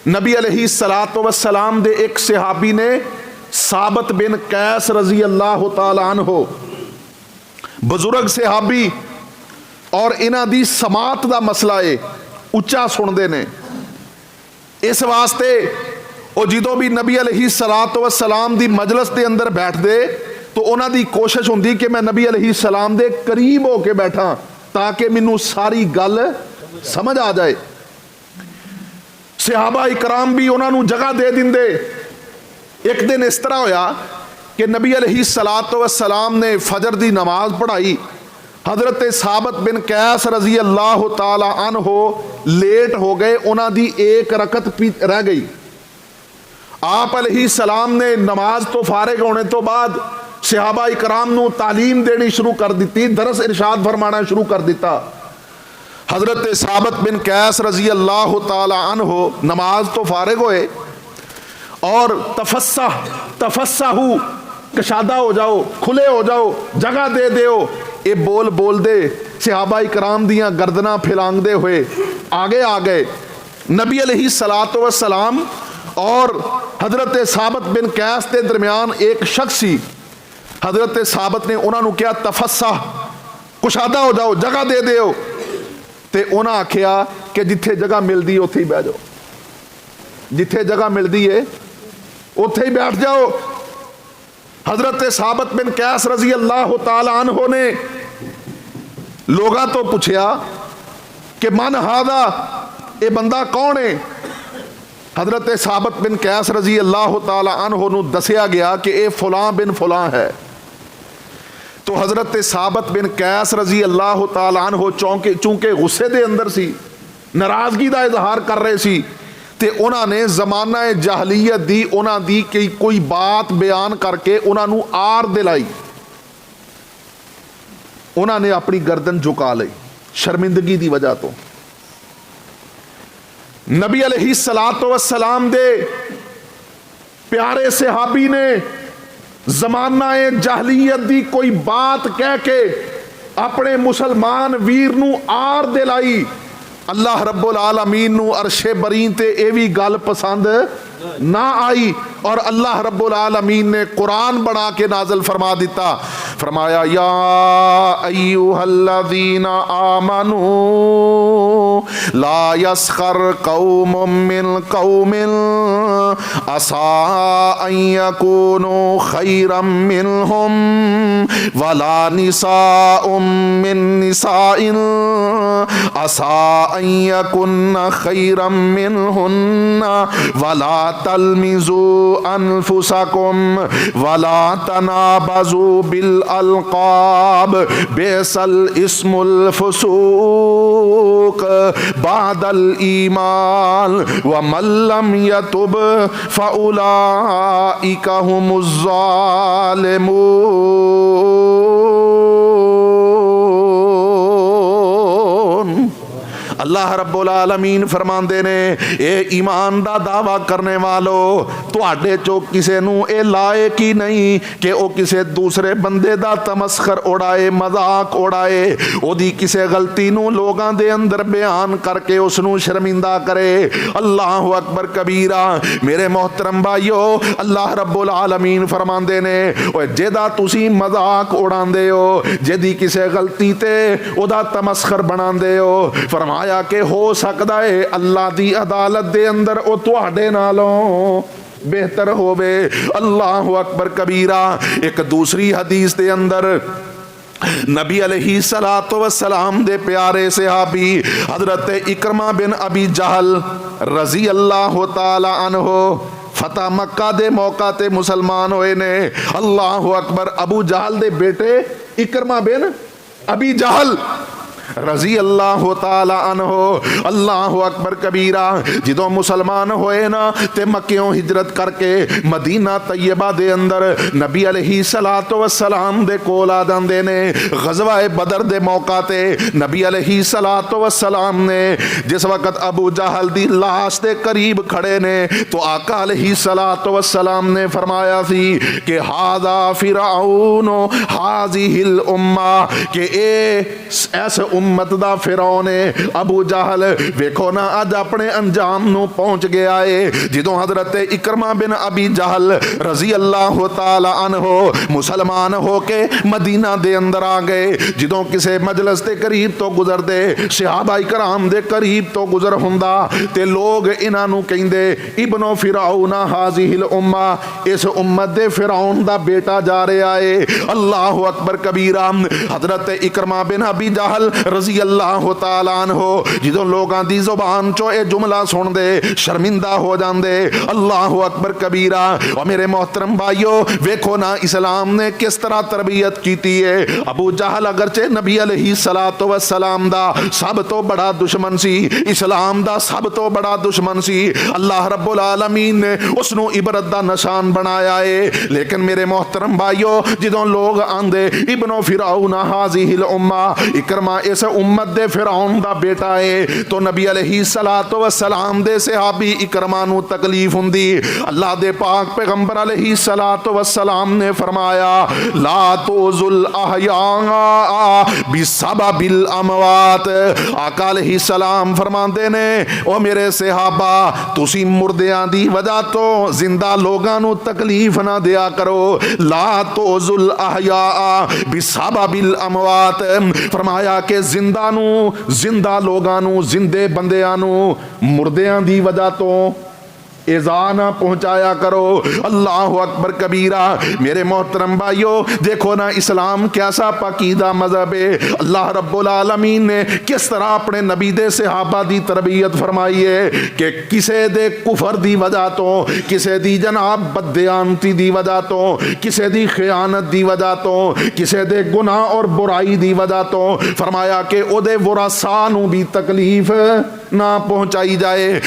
نبی علیہ الصلوۃ والسلام دے ایک صحابی نے ثابت بن قیس رضی اللہ تعالی عنہ بزرگ صحابی اور انہاں دی سماعت دا مسئلہ ہے اچا سن نے اس واسطے وہ جدوں بھی نبی علیہ الصلوۃ والسلام دی مجلس دے اندر بیٹھ دے تو انہاں دی کوشش ہوندی کہ میں نبی علیہ السلام دے قریب ہو کے بیٹھا تاکہ مینوں ساری گل سمجھ آ جائے. صحابہ اکرام بھی انہاں نوں جگہ دے دیندے. ایک دن اس طرح ہویا کہ نبی علیہ الصلوۃ والسلام نے فجر دی نماز پڑھائی. حضرت ثابت بن قیس رضی اللہ تعالی عنہ لیٹ ہو گئے, انہاں دی ایک رکعت رہ گئی. آپ علیہ السلام نے نماز تو فارغ ہونے تو بعد صحابہ اکرام نو تعلیم دینی شروع کر دیتی, درس ارشاد فرمانا شروع کر دیتا. حضرت ثابت بن قیس رضی اللہ تعالی عنہ نماز تو فارغ ہوئے اور تفسحوا کشادہ ہو جاؤ, کھلے ہو جاؤ, جگہ دے دیو, اے بول دے صحابہ اکرام دیاں گردناں پھلانگ دے ہوئے آگے آ گئے. نبی علیہ الصلوۃ والسلام اور حضرت ثابت بن قیس کے درمیان ایک شخص سی. حضرت ثابت نے انہوں نے کیا تفسح کشادہ ہو جاؤ, جگہ دے دیو. تے انہاں آکھیا کہ جتھے جگہ مل دی اتھے ہی بیٹھ جاؤ, جتھے جگہ مل دی ہے اتھے ہی بیٹھ جاؤ. حضرت ثابت بن قیس رضی اللہ تعالی عنہ نے لوگاں تو پوچھیا کہ من ہذا, اے بندہ کون ہے؟ حضرت ثابت بن قیس رضی اللہ تعالی عنہ نو دسیا گیا کہ اے فلاں بن فلاں ہے. تو حضرت ثابت بن قیس رضی اللہ تعالی عنہ چونکہ غصے دے اندر سی, ناراضگی دا اظہار کر رہے سی, تے انہاں نے زمانہ جاہلیت دی انہاں دی کوئی بات بیان کر کے انہاں نو آر دلائی. انہاں نے اپنی گردن جھکا لئی شرمندگی دی وجہ تو. نبی علیہ الصلوۃ والسلام دے پیارے صحابی نے زمانہ جاہلیت دی کوئی بات کہہ کے اپنے مسلمان ویر نو آر دلائی. اللہ رب العالمین نو عرش برین تے اے وی گل پسند نہ آئی اور اللہ رب العالمین نے قرآن بنا کے نازل فرما دیتا. فرمایا یا ایھا الذین آمنوا لا یسخر قوم من قوم عسى ان یکونوا خیرا منہم ولا نساء من نساء عسى ان یکن خیرا منہن ولا تلمزوا انفسکم ولا تنابزوا بالالقاب بئس الاسم الفسوق بعد الایمان ومن لم یتب فاولئک هم الظالمون. اللہ رب العالمین فرماندے نے اے ایمان دا دعویٰ کرنے والو تواڈے چو کسے نو اے لائق ہی نہیں کہ او کسے دوسرے بندے دا تمسخر اڑائے, مذاق اڑائے, او دی کسے غلطی نو لوگاں دے اندر بیان کر کے اس نو شرمندہ کرے. اللہ اکبر کبیرہ. میرے محترم بھائیو, اللہ رب العالمین فرماندے نے اوے جیدا تسی مذاق اڑاندے ہو, جیدی کسے غلطی تے او دا تمسخر بناندے ہو, فرمایا کہ ہو سکدا ہے اللہ دی عدالت دے اندر او تواڈے نالوں بہتر ہووے. اللہ اکبر کبیرہ. ایک دوسری حدیث دے اندر نبی علیہ الصلوۃ والسلام دے پیارے صحابی حضرت اکرمہ بن ابی جہل رضی اللہ تعالی عنہ فتح مکہ دے موقع تے مسلمان ہوئے نے. اللہ اکبر. ابو جہل دے بیٹے اکرمہ بن ابی جہل رضی اللہ تعالی عنہ. اللہ اکبر کبیرہ. جدوں مسلمان ہوئے نا تے مکیوں ہجرت کر کے مدینہ طیبہ دے اندر نبی علیہ الصلوۃ والسلام دے کول آ جاندے نے. غزوہ بدر دے موقع تے نبی علیہ الصلوۃ والسلام نے جس وقت ابو جہل دی لاش دے قریب کھڑے نے تو آقا علیہ الصلوۃ والسلام نے فرمایا سی کہ ھذا فرعون ھذہ الامہ, کہ ایسے امت دا فرعون ابو جہل ویکھو نا اج اپنے انجام نو پہنچ گیا ہے. جدوں حضرت اکرمہ بن ابی جہل رضی اللہ تعالی عنہ مسلمان ہو کے مدینہ دے اندر آ گئے, جدوں کسے مجلس دے قریب تو گزر دے, صحابہ کرام دے قریب تو گزر ہوندا تے لوگ انہاں نو کہندے ابن فرعون ہذہ الامہ, اس امت دے فرعون دا بیٹا جا رہا ہے. اللہ اکبر کبیرہ. حضرت اکرمہ بن ابی جہل رضی اللہ تعالی عنہ جدوں لوگاں دی زبان چوں اے جملہ سن دے شرمندہ ہو جاندے. اللہ اکبر کبیرہ. اور میرے محترم بھائیو ویکھو نا اسلام نے کس طرح تربیت کیتی ہے. ابو جہل اگرچہ نبی علیہ الصلوۃ والسلام دا سب تو بڑا دشمن سی, اسلام دا سب تو بڑا دشمن سی, اللہ رب العالمین نے اس نو عبرت دا نشان بنایا ہے. لیکن میرے محترم بھائیو جدوں لوگ آندے ابن فرعون ہذہ الامہ, اکرمہ اس امت دے فرعون دا بیٹا ہے, تو نبی علیہ الصلوۃ والسلام دے صحابی اکرمہ نو تکلیف ہوندی. اللہ دے پاک پیغمبر علیہ الصلوۃ والسلام نے فرمایا لا تؤذوا الاحیاء بسبب الاموات. آقا علیہ السلام فرماندے نے او میرے صحابہ تسی مردیاں دی وجہ تو زندہ لوگاں نو تکلیف نہ دیا کرو. لا تؤذوا الاحیاء بسبب الاموات, فرمایا کہ زندہ لوگاں نو زندے بندیاں نو مردیاں دی وجہ تو ایذا نہ پہنچایا کرو. اللہ اکبر کبیرہ. میرے محترم بھائیو دیکھو نا اسلام کیسا پاکیزہ مذہب ہے. اللہ رب العالمین نے کس طرح اپنے نبی دے صحابہ دی تربیت فرمائی ہے کہ کسے دے کفر دی وجہ تو, کسے دی جناب بددیانتی دی وجہ تو, کسے دی خیانت دی وجہ تو, کسے دے گناہ اور برائی دی وجہ تو فرمایا کہ او دے ورثاء نو بھی تکلیف نہ پہنچائی جائے.